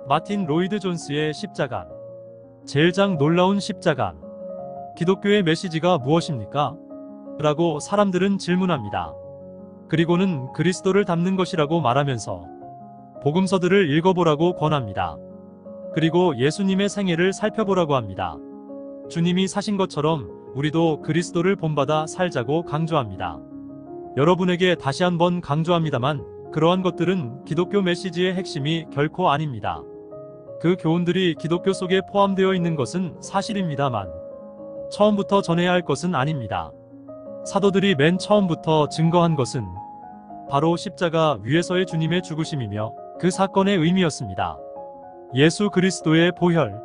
마틴 로이드 존스의 십자가. 제일장 놀라운 십자가. 기독교의 메시지가 무엇입니까? 라고 사람들은 질문합니다. 그리고는 그리스도를 담는 것이라고 말하면서 복음서들을 읽어보라고 권합니다. 그리고 예수님의 생애를 살펴보라고 합니다. 주님이 사신 것처럼 우리도 그리스도를 본받아 살자고 강조합니다. 여러분에게 다시 한번 강조합니다만 그러한 것들은 기독교 메시지의 핵심이 결코 아닙니다. 그 교훈들이 기독교 속에 포함되어 있는 것은 사실입니다만 처음부터 전해야 할 것은 아닙니다. 사도들이 맨 처음부터 증거한 것은 바로 십자가 위에서의 주님의 죽으심이며 그 사건의 의미였습니다. 예수 그리스도의 보혈,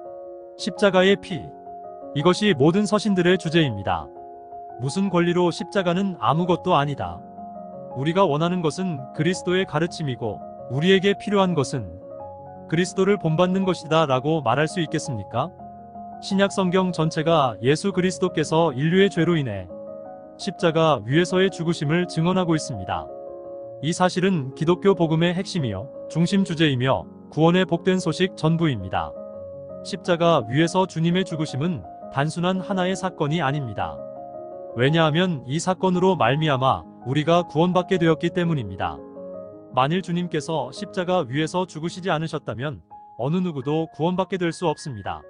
십자가의 피, 이것이 모든 서신들의 주제입니다. 무슨 권리로 십자가는 아무것도 아니다. 우리가 원하는 것은 그리스도의 가르침이고 우리에게 필요한 것은 그리스도를 본받는 것이다 라고 말할 수 있겠습니까? 신약 성경 전체가 예수 그리스도께서 인류의 죄로 인해 십자가 위에서의 죽으심을 증언하고 있습니다. 이 사실은 기독교 복음의 핵심이요 중심 주제이며 구원의 복된 소식 전부입니다. 십자가 위에서 주님의 죽으심은 단순한 하나의 사건이 아닙니다. 왜냐하면 이 사건으로 말미암아 우리가 구원받게 되었기 때문입니다. 만일 주님께서 십자가 위에서 죽으시지 않으셨다면 어느 누구도 구원받게 될 수 없습니다.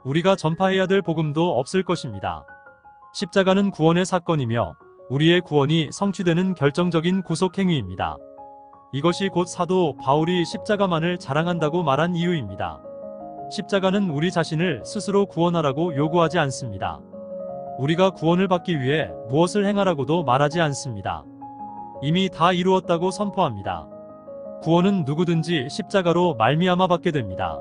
우리가 전파해야 될 복음도 없을 것입니다. 십자가는 구원의 사건이며 우리의 구원이 성취되는 결정적인 구속행위입니다. 이것이 곧 사도 바울이 십자가만을 자랑한다고 말한 이유입니다. 십자가는 우리 자신을 스스로 구원하라고 요구하지 않습니다. 우리가 구원을 받기 위해 무엇을 행하라고도 말하지 않습니다. 이미 다 이루었다고 선포합니다. 구원은 누구든지 십자가로 말미암아 받게 됩니다.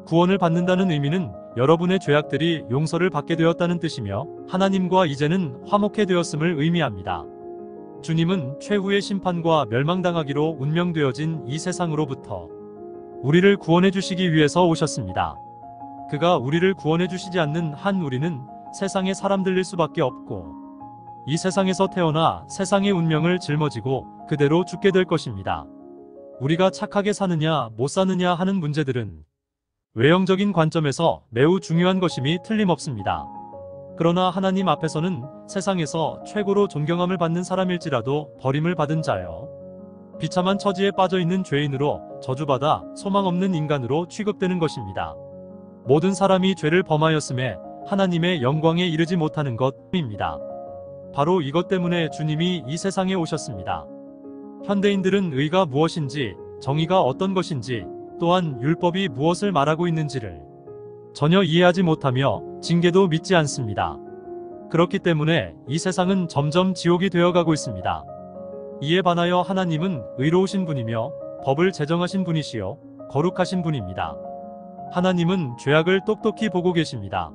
구원을 받는다는 의미는 여러분의 죄악들이 용서를 받게 되었다는 뜻이며 하나님과 이제는 화목해 되었음을 의미합니다. 주님은 최후의 심판과 멸망당하기로 운명되어진 이 세상으로부터 우리를 구원해 주시기 위해서 오셨습니다. 그가 우리를 구원해 주시지 않는 한 우리는 세상의 사람들일 수밖에 없고 이 세상에서 태어나 세상의 운명을 짊어지고 그대로 죽게 될 것입니다. 우리가 착하게 사느냐 못 사느냐 하는 문제들은 외형적인 관점에서 매우 중요한 것임이 틀림없습니다. 그러나 하나님 앞에서는 세상에서 최고로 존경함을 받는 사람일지라도 버림을 받은 자여 비참한 처지에 빠져있는 죄인으로 저주받아 소망 없는 인간으로 취급되는 것입니다. 모든 사람이 죄를 범하였음에 하나님의 영광에 이르지 못하는 것입니다. 바로 이것 때문에 주님이 이 세상에 오셨습니다. 현대인들은 의가 무엇인지, 정의가 어떤 것인지, 또한 율법이 무엇을 말하고 있는지를 전혀 이해하지 못하며 징계도 믿지 않습니다. 그렇기 때문에 이 세상은 점점 지옥이 되어가고 있습니다. 이에 반하여 하나님은 의로우신 분이며 법을 제정하신 분이시요 거룩하신 분입니다. 하나님은 죄악을 똑똑히 보고 계십니다.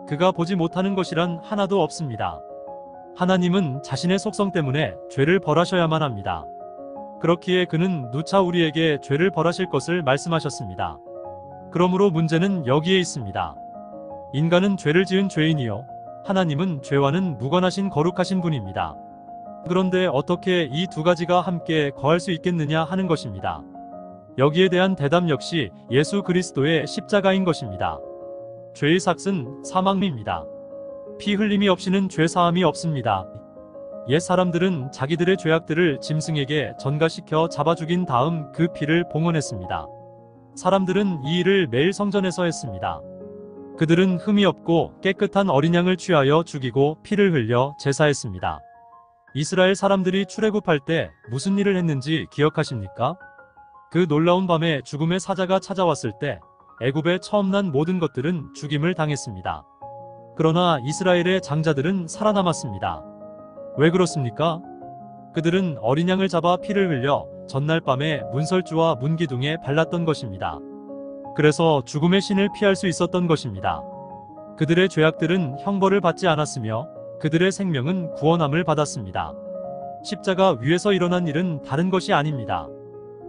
그가 보지 못하는 것이란 하나도 없습니다. 하나님은 자신의 속성 때문에 죄를 벌하셔야만 합니다. 그렇기에 그는 누차 우리에게 죄를 벌하실 것을 말씀하셨습니다. 그러므로 문제는 여기에 있습니다. 인간은 죄를 지은 죄인이요 하나님은 죄와는 무관하신 거룩하신 분입니다. 그런데 어떻게 이 두 가지가 함께 거할 수 있겠느냐 하는 것입니다. 여기에 대한 대답 역시 예수 그리스도의 십자가인 것입니다. 죄의 삭은 사망입니다. 피 흘림이 없이는 죄 사함이 없습니다. 옛 사람들은 자기들의 죄악들을 짐승에게 전가시켜 잡아 죽인 다음 그 피를 봉헌했습니다. 사람들은 이 일을 매일 성전에서 했습니다. 그들은 흠이 없고 깨끗한 어린 양을 취하여 죽이고 피를 흘려 제사했습니다. 이스라엘 사람들이 출애굽할 때 무슨 일을 했는지 기억하십니까? 그 놀라운 밤에 죽음의 사자가 찾아왔을 때 애굽에 처음 난 모든 것들은 죽임을 당했습니다. 그러나 이스라엘의 장자들은 살아남았습니다. 왜 그렇습니까? 그들은 어린 양을 잡아 피를 흘려 전날 밤에 문설주와 문기둥에 발랐던 것입니다. 그래서 죽음의 신을 피할 수 있었던 것입니다. 그들의 죄악들은 형벌을 받지 않았으며 그들의 생명은 구원함을 받았습니다. 십자가 위에서 일어난 일은 다른 것이 아닙니다.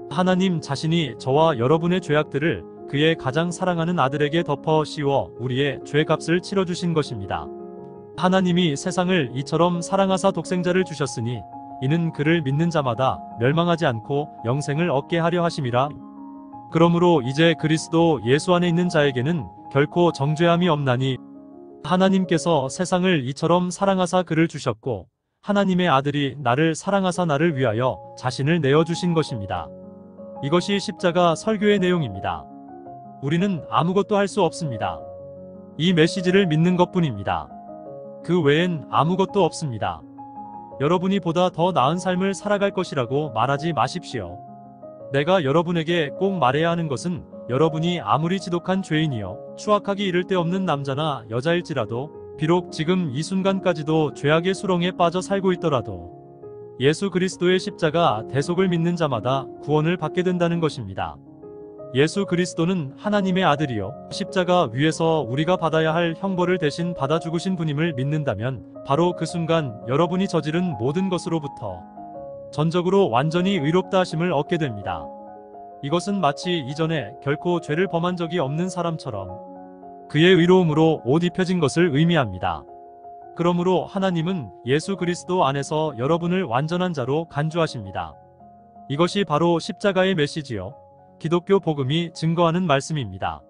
하나님 자신이 저와 여러분의 죄악들을 그의 가장 사랑하는 아들에게 덮어 씌워 우리의 죄값을 치러주신 것입니다. 하나님이 세상을 이처럼 사랑하사 독생자를 주셨으니 이는 그를 믿는 자마다 멸망하지 않고 영생을 얻게 하려 하심이라. 그러므로 이제 그리스도 예수 안에 있는 자에게는 결코 정죄함이 없나니 하나님께서 세상을 이처럼 사랑하사 그를 주셨고 하나님의 아들이 나를 사랑하사 나를 위하여 자신을 내어주신 것입니다. 이것이 십자가 설교의 내용입니다. 우리는 아무것도 할 수 없습니다. 이 메시지를 믿는 것뿐입니다. 그 외엔 아무것도 없습니다. 여러분이 보다 더 나은 삶을 살아갈 것이라고 말하지 마십시오. 내가 여러분에게 꼭 말해야 하는 것은 여러분이 아무리 지독한 죄인이여 추악하기 이를 데 없는 남자나 여자일지라도 비록 지금 이 순간까지도 죄악의 수렁에 빠져 살고 있더라도 예수 그리스도의 십자가 대속을 믿는 자마다 구원을 받게 된다는 것입니다. 예수 그리스도는 하나님의 아들이요 십자가 위에서 우리가 받아야 할 형벌을 대신 받아 죽으신 분임을 믿는다면 바로 그 순간 여러분이 저지른 모든 것으로부터 전적으로 완전히 의롭다 하심을 얻게 됩니다. 이것은 마치 이전에 결코 죄를 범한 적이 없는 사람처럼 그의 의로움으로 옷 입혀진 것을 의미합니다. 그러므로 하나님은 예수 그리스도 안에서 여러분을 완전한 자로 간주하십니다. 이것이 바로 십자가의 메시지요 기독교 복음이 증거하는 말씀입니다.